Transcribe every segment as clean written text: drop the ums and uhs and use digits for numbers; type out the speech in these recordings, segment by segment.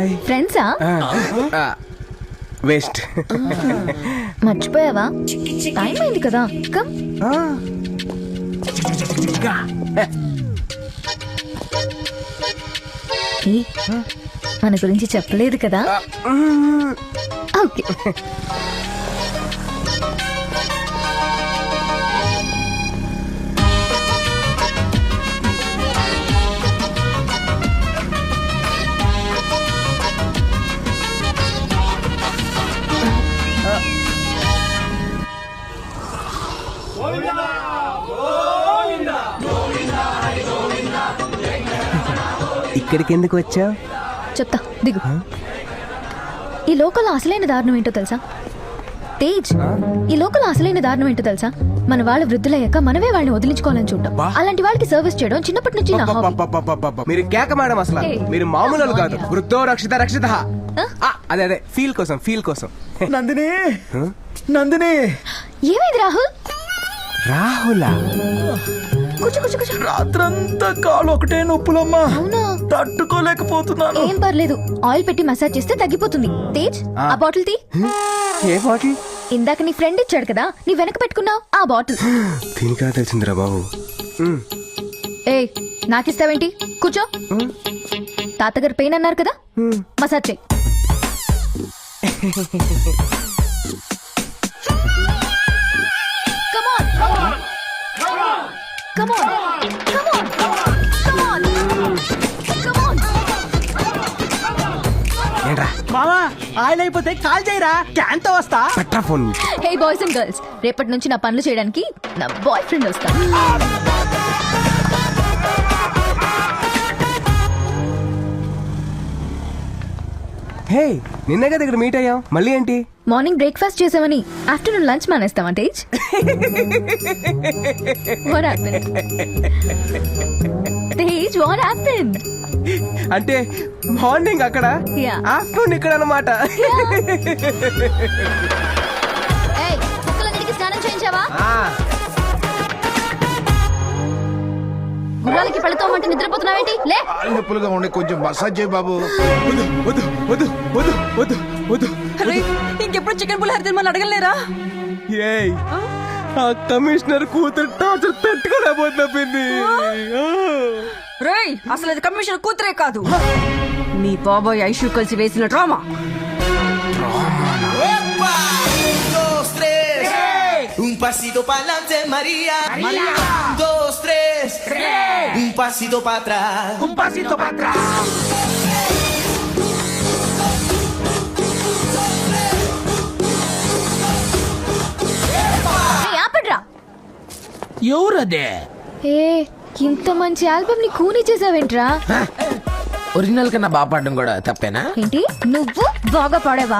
Hi. ఫ్రెండ్సా? West. మర్చిపోయావా? Time అయింది కదా. కమ్. ఏ, మన గురించి చెప్పలేదు కదా. ఓకే. ఇక్కడికి ఎందుకు వచ్చావు? చెప్తా, దిగు. ఈ లోకల్ అసలైన దారుణం ఏంటో తెలుసా తేజ్? ఈ లోకల్ అసలైన దారుణం ఏంటో తెలుసా? మన వాళ్ళు వృద్ధులయ్యాక మనమే వాళ్ళని వదిలించుకోవాలని చూడటం. అలాంటి వాళ్ళకి సర్వీస్ చేయడం చిన్నప్పటి నుంచి నా హాబీ. మీరు కేక మేడం, అసలు మీరు మామూలు కాదు. వృద్ధో రక్షిత రక్షిత. అదే అదే ఫీల్ కోసం. నందిని, నందిని. ఏమైంది రాహుల్? రాహులా? కూర్చో. రాత్రంతా కాలు ఒకటే నొప్పులమ్మా. అవునా? తట్టుకోలేకపోతున్నాను. ఏం పర్లేదు, ఆయిల్ పెట్టి మసాజ్ చేస్తే తగ్గిపోతుంది. తేజ్, ఆ బాటిల్ తీ. ఏ బాటిల్? ఇందాక నీ ఫ్రెండ్ ఇచ్చాడు కదా, నీ వెనక పెట్టుకున్నావు ఆ బాటిల్. దీనికా తెలిసిందిరా బాబు. ఏ, నాకిస్తావేంటి? కూర్చో. తాతగారు పెయిన్ అన్నారు కదా, మసాజ్ చెయ్యి. మామా, ఆయిల్ అయిపోతే కాల్ చేయరా, క్యాన్ తో వస్తా. పట్రా phone. Hey boys and girls, రేపటి నుంచి నా పనులు చేయడానికి నా బాయ్ ఫ్రెండ్ వస్తాను. హే, నిన్న కదా ఇక్కడ మీట్ అయ్యాం, మళ్ళీ ఏంటి? మార్నింగ్ బ్రేక్ఫాస్ట్ చేసామని ఆఫ్టర్నూన్ లంచ్ మానేస్తావా Tej? What happened? Tej, what happened? అంటే మార్నింగ్ అక్కడ, Yeah. ఆఫ్టర్నూన్ ఇక్కడ అన్నమాట. ఏయ్, కుక్కలన్నిటికీ స్నానం చేయించావా? గుర్రాలకి పళ్ళతోమంటే నిద్రపోతున్నావేంటి? లే. నొప్పులుగా ఉండే కొంచెం మసాజ్ చేయి బాబు. వద్దు. ఇంకెప్పుడు చికెన్ పులిహోర తినమని అడగలేరా? ఏయ్, ఆ కమిషనర్ కూతురు టార్చర్ తట్టుకోలేకపోతుంది. రేయ్, అసలు అది కమిషనర్ కూతురే కాదు, మీ బాబాయ్ ఐషు కలిసి వేసిన drama. Un pasito pa'lante, María. María. 2, 3. Un pasito para atrás. Un pasito para atrás. ఏయ్, ఆపండ్రా. ఎవరదే? ఏ, ఇంత మంచి ఆల్బమ్ ని కూని చేసావేంట్రా? ఒరిజినల్ కన్నా బాగా పాడడం కూడా తప్పేనా? ఏంటి, నువ్వు బాగా పాడేవా?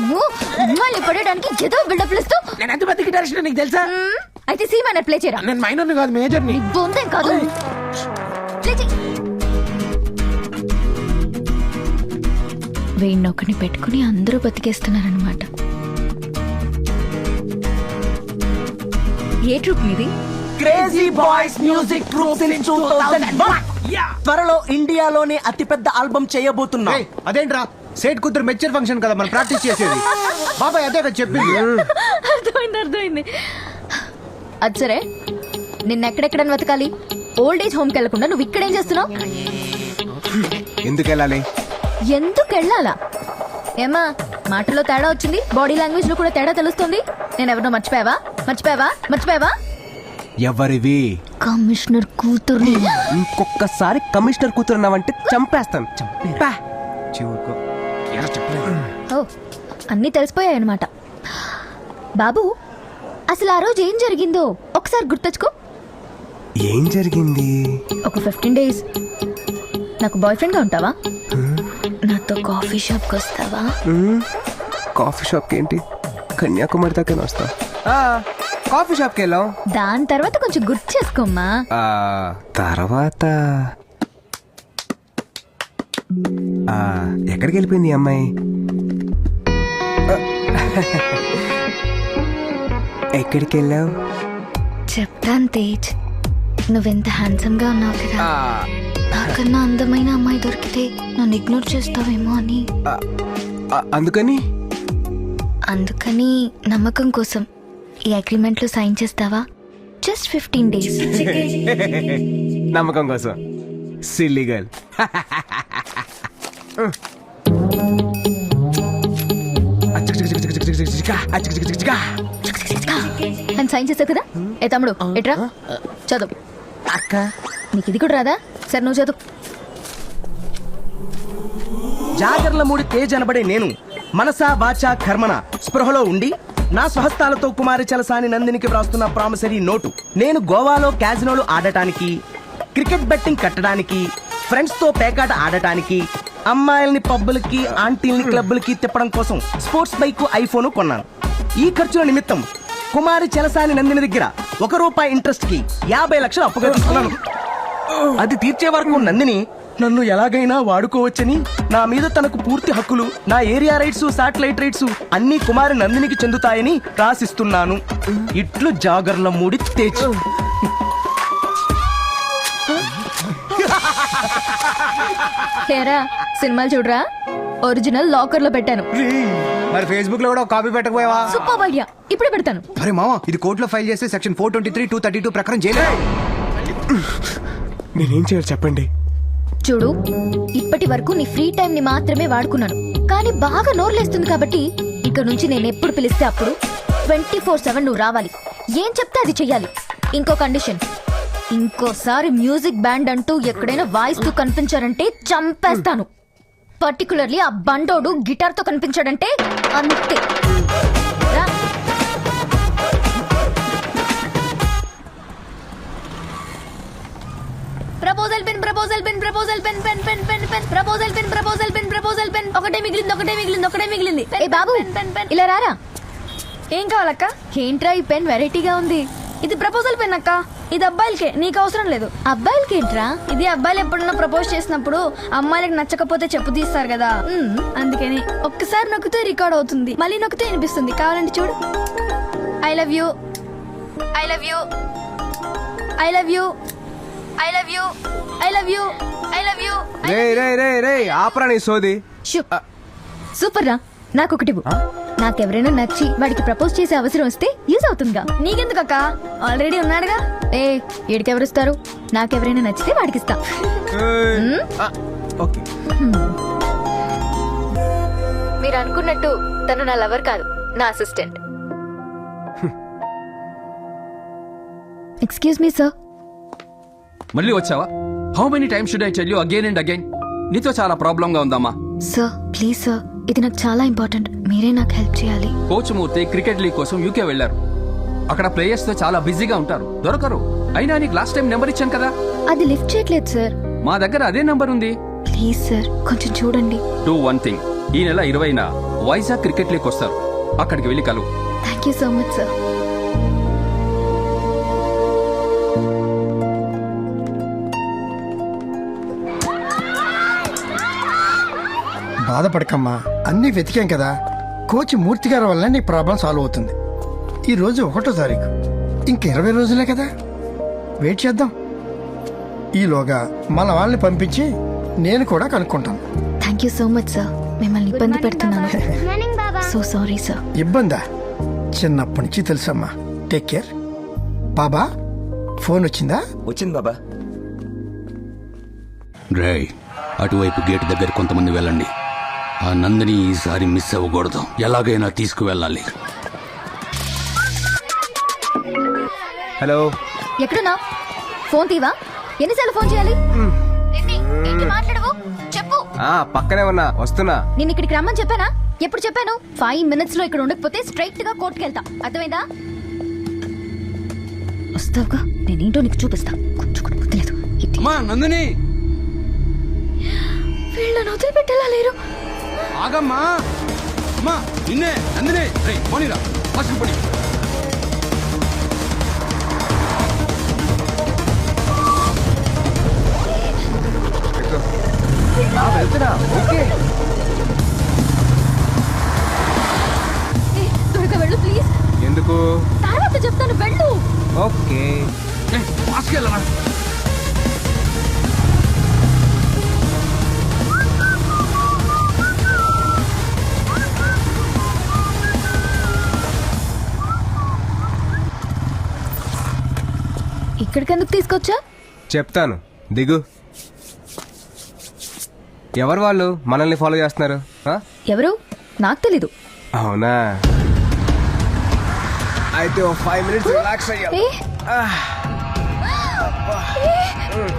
నువ్వు మళ్ళీ పడేయడానికి ఏదో బిల్డప్ ఇస్తూ. నేను ఎంత పెద్ద గిటారిస్ట్ నీకు తెలుసా? అయితే సి మైనర్ ప్లే చేయరా. నేను మైనర్ని కాదు, మేజర్ని. నీ బొందేం కాదు. ప్లే చెయ్. వీణ్ణొక్కని పెట్టుకుని అందరూ బతికేస్తున్నారనమాట. ఏ ట్రూప్ మీది? Crazy boys music troupe in 2001. త్వరలో ఇండియాలోనే అతిపెద్ద ఆల్బమ్ చేయబోతున్నా. అదేంట్రా, సేట్ కూతురు మెచ్చర్ ఫంక్షన్ కదా మనం ప్రాక్టీస్ చేసేది. బాబాయ్ అదే కదా చెప్పింది. అర్థమైంది. అది సరే, నిన్నెక్కడెక్కడని వెతకాలి? ఓల్డ్ ఏజ్ హోమ్కి వెళ్లకుండా నువ్వు ఇక్కడేం చేస్తున్నావు? ఎందుకు వెళ్ళాలి? ఎందుకు వెళ్ళాలా? ఏమా, మాటలో తేడా వచ్చింది, బాడీ లాంగ్వేజ్ లో కూడా తేడా తెలుస్తుంది. నేను ఎవరినో మర్చిపోయావా? ఎవరివి? కమిషనర్ కూతుర్ని. ఇంకొకసారి కమిషనర్ కూతురు అన్నావంటే చంపేస్తాను. ఓ, అన్నీ తెలిసిపోయాయన్నమాట. బాబు, అసలు ఆ రోజు ఏం జరిగిందో ఒకసారి గుర్తొచ్చుకో. ఏం జరిగింది? ఒక 15 days నాకు బాయ్ ఫ్రెండ్ గా ఉంటావా? నాతో కాఫీ షాప్ కి వస్తావా? కాఫీ షాప్ కి ఏంటి, కన్యాకుమారి దాకా వస్తా. కాఫీ షాప్ కి వెళ్ళాం. దాని తర్వాత కొంచెం గుర్తు చేసుకోమ్మా. తర్వాత ఎక్కడికి వెళ్ళిపోయింది ఈ అమ్మాయి? ఎక్కడికి వెళ్ళావు? చెప్తాను తేజ్, నువ్వెంత హ్యాండ్సమ్ గా ఉన్నావు కదా. నాకన్నా అందమైన అమ్మాయి దొరికితే నన్ను ఇగ్నోర్ చేస్తావేమో అని. అందుకని నమ్మకం కోసం ఈ అగ్రిమెంట్లో సైన్ చేస్తావా? Just 15 days. నమ్మకం కోసం సిల్లీ గర్ల్. అని సైన్ చేస్తావు కదా. ఏ తమ్ముడు ఎట్రా చదువు. అక్క నీకు ఇది కూడా రాదా? సరే నువ్వు చదువు. జాగర్ల మూడి తేజ్ అనబడే నేను మనసా వాచా కర్మన స్పృహలో ఉండి నా స్వహస్తాలతో కుమారి చలసాని నందినికి వ్రాస్తున్న ప్రామిసరీ నోటు. నేను గోవాలో క్యాజినోలు ఆడటానికి, క్రికెట్ బెట్టింగ్ కట్టడానికి, ఫ్రెండ్స్ తో పేకాట ఆడటానికి, అమ్మాయిల్ని పబ్బులకి ఆంటీల్ని క్లబ్బులకి తిప్పడం కోసం స్పోర్ట్స్ బైక్ ఐఫోన్ కొన్నాను. ఈ ఖర్చుల నిమిత్తం కుమారి చలసాని నందిని దగ్గర ₹1 ఇంట్రెస్ట్ కి 50 లక్షలు అప్పుగా తీసుకున్నాను. అది తీర్చే వరకు నందిని నన్ను ఎలాగైనా వాడుకోవచ్చని, నా మీద తనకు పూర్తి హక్కులు, నా ఏరియా రైట్స్, శాటిలైట్ రైట్స్ అన్ని కుమారి నందినికి చెందుతాయని రాసిస్తున్నాను. ఇట్లు జాగర్ల మూడి తేజ్. హేరా సినిమాలు చూడరా? ఒరిజినల్ లాకర్ లో పెట్టాను. మరి ఫేస్బుక్ లో కూడా ఒక కాపీ పెట్టకపోయావా? సూపర్ ఐడియా, ఇప్పుడే పెడతాను. అరే మామ, ఇది కోర్టులో ఫైల్ చేస్తే సెక్షన్ 423, 232 ప్రకారం చేయలేదు. నేనేం చేయాలి చెప్పండి? చూడు, ఇప్పటి వరకు నీ ఫ్రీ టైం ని మాత్రమే వాడుకున్నాను, కానీ బాగా నోర్లేస్తుంది కాబట్టి ఇక నుంచి నేను ఎప్పుడు పిలిస్తే అప్పుడు 24/7 నువ్వు రావాలి. ఏం చెప్తే అది చెయ్యాలి. ఇంకో కండిషన్, ఇంకోసారి మ్యూజిక్ బ్యాండ్ అంటూ ఎక్కడైనా వాయిస్తూ కనిపించారంటే చంపేస్తాను. పర్టికులర్లీ ఆ బండోడు గిటార్ తో కనిపించాడంటే అంతే. రా. Proposal pen, proposal pen, proposal pen, pen pen pen pen, proposal pen, proposal pen, proposal pen. ఒకటే మిగిలింది, ఒకటే మిగిలింది, ఒకటే మిగిలింది. ఏ బాబు, పెన్ పెన్ ఇలా రారా. ఏం కావాలక్క? ఏంట్రా ఈ పెన్ వెరైటీగా ఉంది? ఇది ప్రపోజల్ పెన్ అక్క. ఇది అబ్బాయిలకే, నీకు అవసరం లేదు. అబ్బాయిలకి ఏంట్రా? ఇది అబ్బాయిలు ఎప్పుడన్నా ప్రపోజ్ చేసినప్పుడు అమ్మాయిలకు నచ్చకపోతే చెప్పు తీస్తారు కదా, అందుకని ఒక్కసారి నొక్కితే రికార్డ్ అవుతుంది, మళ్ళీ నొక్కితే వినిపిస్తుంది. కావాలంటే చూడు. I love you, I love you, I love you, I love you, I love you, I love you. రే రే రే రే ఆపరా నీ సోది. సూపర్ రా. నాకొకటి ఇవ్వు. నాకెవరైనా నచ్చి వాడికి ప్రపోజ్ చేసే అవసరం వస్తే యూజ్ అవుతుందిగా. నీకెందుకక్క, ఆల్రెడీ ఉన్నాడుగా. ఏ ఏడికెవరిస్తారు? నాకెవరైనా నచ్చితే వాడికిస్తా. ఓకే. మీరు అనుకున్నట్టు తను నా లవర్ కాదు, నా అసిస్టెంట్. Excuse me sir. మళ్ళీ వచ్చావా? How many times should I tell you again and again? నీతో చాలా ప్రాబ్లం గా ఉందమ్మా. సార్ ప్లీజ్ సార్, ఇది నాకు చాలా ఇంపార్టెంట్, మీరే నాకు హెల్ప్ చేయాలి. కోచ్ మూర్తి క్రికెట్ లీగ్ కోసం యూకే వెళ్లారు. అక్కడ ప్లేయర్స్ తో చాలా బిజీగా ఉంటారు, దొరకరు. అయినా నీకు లాస్ట్ టైం నెంబర్ ఇచ్చాను కదా. అది లిఫ్ట్ చేయట్లేదు సార్. మా దగ్గర అదే నెంబర్ ఉంది. ప్లీజ్ సార్ కొంచెం చూడండి. డూ వన్ థింగ్, ఈ నెల 20న వైజాగ్ క్రికెట్ లీగ్ వస్తారు, అక్కడికి వెళ్ళి కలువు. Thank you so much sir. బాధపడకమ్మా, అన్నీ వెతికాం కదా. కోచ్ మూర్తి గారి వల్ల నీ ప్రాబ్లం సాల్వ్ అవుతుంది. ఈ రోజు 1వ తారీఖు, ఇంక 20 రోజులే కదా, వెయిట్ చేద్దాం. ఈలోగా మన వాళ్ళని పంపించి నేను కూడా కనుక్కుంటాను. Thank you so much sir. మిమ్మల్ని ఇబ్బంది పెడుతున్నాను. So sorry sir. ఇబ్బందా? చిన్నప్పటి నుంచి తెలుసమ్మా. Take care. బాబా ఫోన్ వచ్చిందా? వచ్చింది బాబా. రేయ్, అటువైపు గేట్ దగ్గర కొంతమంది వెళ్ళండి. ఆ నందిని ఈసారి మిస్ అవ్వకూడదు, ఎలాగైనా తీసుకువెళ్ళాలి. హలో, ఎక్కడున్నా? ఫోన్ తీవా? ఎన్నిసార్లు ఫోన్ చేయాలి? ఏంటి మాట్లాడవు? చెప్పు. పక్కనే ఉన్నా, వస్తున్నా. నేను ఇక్కడికి రమ్మని చెప్పానా? ఎప్పుడు చెప్పాను? 5 minutes లో ఇక్కడ ఉండకపోతే స్ట్రైట్ గా కోర్టుకి వెళ్తా, అర్థమైందా? వస్తావుగా, నేనేంటో నీకు చూపిస్తా. కొంచెం కూడా బుద్ధిలేదు. నందిని, వీళ్ళని వదిలిపెట్టేలా లేరు. ఆగమ్మా. అమ్మా నిన్నే నందిని. రేయ్ పోనీరా, ఫస్ట్ పోనీ. వెళ్తున్నా. ఓకే, త్వరగా వెళ్ళు ప్లీజ్. ఎందుకు? తర్వాత చెప్తాను, వెళ్ళు. ఓకే. ఫాస్ట్గా వెళ్ళరా. ఇక్కడికి ఎందుకు తీసుకొచ్చా? చెప్తాను, దిగు. ఎవరు వాళ్ళు మనల్ని ఫాలో చేస్తున్నారు? ఆ? ఎవరు? నాకు తెలీదు. అవునా, అయితే 5 మినిట్స్ రిలాక్స్ అయ్యా. ఏ?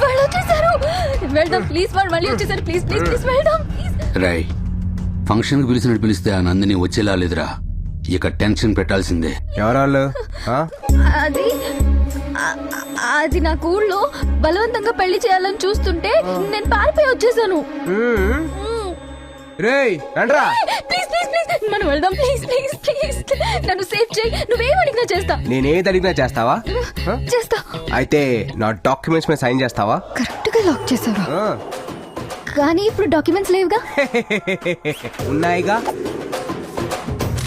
వాళ్ళు వచ్చేసారు. వెళ్దాం ప్లీజ్. వాళ్ళు మళ్ళీ వచ్చేసారు. ప్లీజ్ ప్లీజ్ ప్లీజ్ వెళ్దాం ప్లీజ్. రై, ఫంక్షన్కి పిలిచినట్టు పిలిస్తే ఆ నందిని వచ్చేలా లేదురా. ఇక టెన్షన్ పెట్టాల్సిందే. ఎవరు వాళ్ళు? ఆ? అది అది నాకు ఊళ్ళో బలవంతంగా పెళ్లి చేయాలని చూస్తుంటే నేను పారిపోయి వచ్చేసాను. రేయ్ రండ్రా. ప్లీజ్ ప్లీజ్ ప్లీజ్ మనం వెళ్దాం ప్లీజ్ ప్లీజ్ ప్లీజ్. నన్ను సేవ్ చేయి. నువ్వేం అడిగినా చేస్తా. నేనేది అడిగినా చేస్తావా? ఆ? చేస్తా. అయితే నా డాక్యుమెంట్స్ మీద సైన్ చేస్తావా? కరెక్ట్ గా లాక్ చేసావా? ఆ. కానీ ఇప్పుడు డాక్యుమెంట్స్ లేవుగా. ఉన్నాయిగా.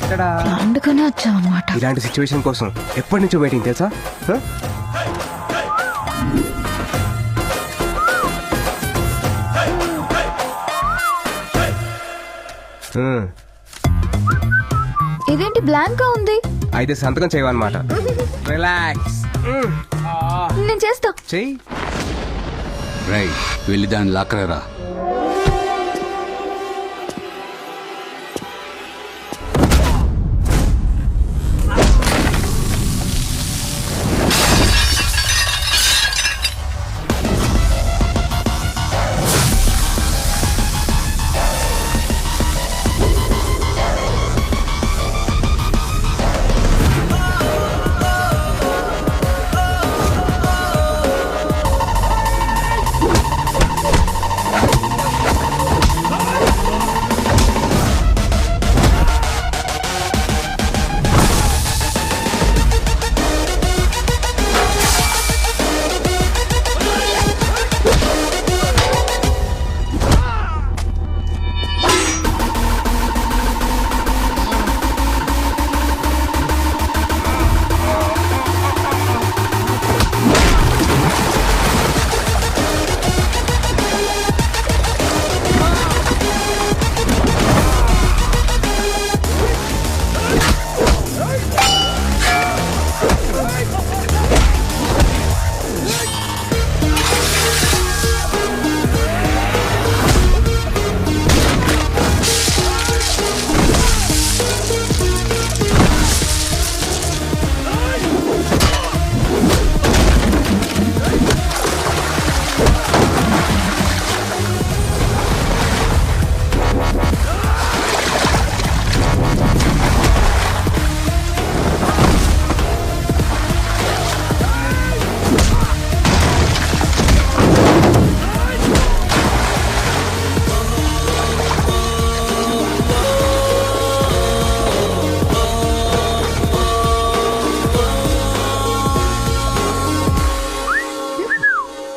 ఇక్కడ అందుకనే వచ్చావు అన్నమాట. ఇలాంటి సిచ్యువేషన్ కోసం ఎప్పటి నుంచో వెయిటింగ్ తెలుసా? ఆ? ఇదేంటి బ్లాంక్ గా ఉంది? అయితే సంతకం చేయవన్నమాట. రిలాక్స్. నేను చేస్తా. చెయ్యి. రై, వెళ్ళి దాన్ని లాక్కరా.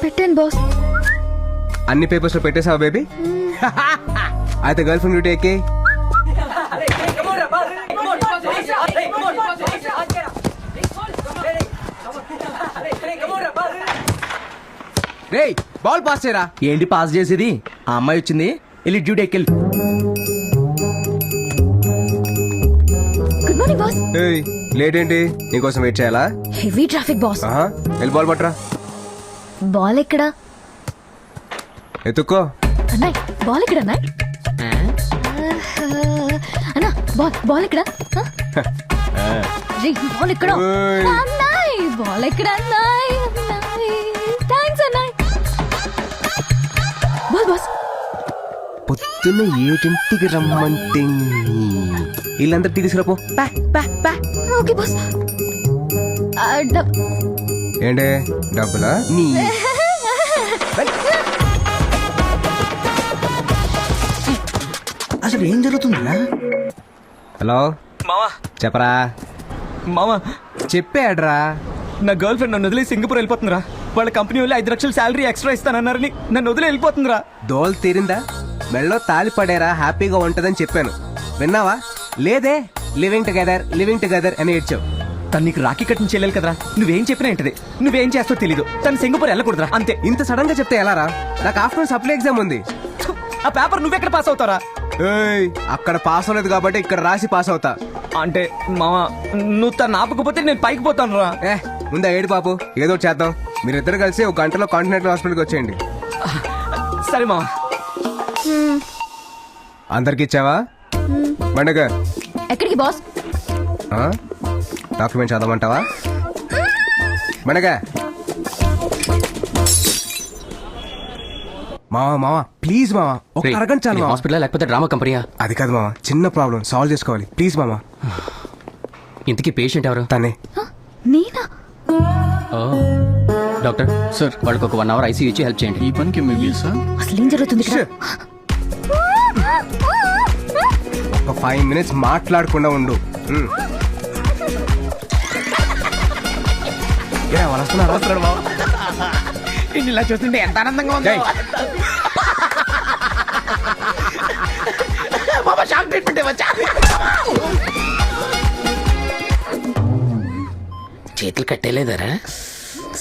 పెట్టాను బాస్. అన్ని పేపర్స్ లో పెట్టేసావా బేబీ? అయితే గర్ల్ ఫ్రెండ్ డ్యూటీ ఎక్కి. రేయ్ బాల్ పాస్ చేయరా. ఏంటి పాస్ చేసేది? ఆ అమ్మాయి వచ్చింది, వెళ్ళి డ్యూటీ ఎక్కెళ్ళి. Good morning boss. ఏయ్ లేట్ ఏంటి? నీకోసం వెయిట్ చేయాలా? Heavy traffic boss. ఆహా, వెళ్ళి బాల్ పట్టరా. బాల్ ఎక్కడా? ఎత్తుక్కో. అన్నాయ్ బాల్ ఎక్కడ అన్నాయ్? అన్నా బాల్ బాల్ ఎక్కడ? బాల్ ఎక్కడ? ఓయ్. అన్నాయ్ బాల్ ఎక్కడ? అన్నాయ్ థ్యాంక్స్ అన్నాయ్. Ball boss. పొద్దున్న 7ంటికి రమ్మంటే వీళ్ళందరూ తీసుకురాపో. Okay boss. ఏంటే డబ్బులా? నీ అసలు ఏం జరుగుతుందా? హలో మావా చెప్పరా. మావా చెప్పాడ్రా. నా గర్ల్ ఫ్రెండ్ నన్ను వదిలి సింగపూర్ వెళ్ళిపోతుందిరా. వాళ్ళ కంపెనీ వాళ్ళు 5 లక్షలు శాలరీ ఎక్స్ట్రా ఇస్తానన్నారని నన్ను వదిలి వెళ్ళిపోతుందిరా. దోల్ తీరిందా? మెళ్ళో తాలి పడేరా, హ్యాపీగా ఉంటదని చెప్పాను. విన్నావా? లేదే. లివింగ్ టుగెదర్ అని ఏడ్చావు. తను నీకు రాఖీ కట్టిన చెల్లెలు కదరా. నువ్వేం చెప్పినా ఏంటిది, నువ్వేం చేస్తావు తెలీదు. తను సింగపూర్ వెళ్ళకూడదురా అంతే. ఇంత సడన్ గా చెప్తే ఎలారా? నాకు ఆఫ్టర్నూన్ సప్లై ఎగ్జామ్ ఉంది. ఆ పేపర్ నువ్వెక్కడ పాస్ అవుతారా? ఏయ్, అక్కడ పాస్ అవ్వలేదు కాబట్టి ఇక్కడ రాసి పాస్ అవుతా. అంటే మావా నువ్వు తను ఆపకపోతే నేను పైకి పోతాను రా. ఏ ముందు ఏడు పాపు ఏదో ఒకటి చేద్దాం. మీరిద్దరు కలిసి ఒక గంటలో కాంటినెంటల్ హాస్పిటల్కి వచ్చేయండి. సరే మావా. అందరికి ఇచ్చావా? బండగ ఎక్కడికి బాస్? డాక్యుమెంట్ చదవమంటావా? బండగ మావా మావా ప్లీజ్ మావా, ఒక అరగంట చాలు మావా. హాస్పిటల్ లేకపోతే డ్రామా కంపెనీయా? అది కాదు మావా, చిన్న ప్రాబ్లం సాల్వ్ చేసుకోవాలి ప్లీజ్ మావా. ఇంతకీ పేషెంట్ ఎవరు? తనే. నేనా? డాక్టర్ సార్, వాళ్ళకి ఒక 1 hour ఐసీయూ ఇచ్చి హెల్ప్ చేయండి. ఈ పనికి ఎంబీబీఎస్ అసలు ఏం జరుగుతుంది ఇక్కడ? ఒక 5 minutes మాట్లాడకుండా ఉండు. వాళ్ళు వస్తున్నారు మావా. ఇలా చూస్తుంటే ఎంత ఆనందంగా ఉంది. షాక్ ట్రీట్మెంట్ వచ్చా. చేతులు కట్టేలేదరా?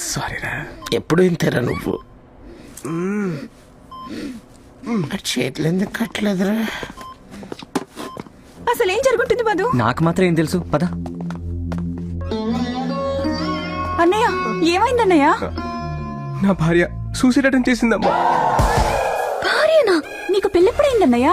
సారీరా. ఎప్పుడు ఇంతేరా నువ్వు? చేతులు ఎందుకు కట్టలేదురా? అసలు ఏం జరుగుతుంది మధు? నాకు మాత్రం ఏం తెలుసు, పద. అన్నయ్య ఏమైందన్నయ్య? నా భార్య సూసైడ్ అటెంప్ట్ చేసిందమ్మా. భార్యనా? నీకు పెళ్ళెప్పుడైందన్నయ్య?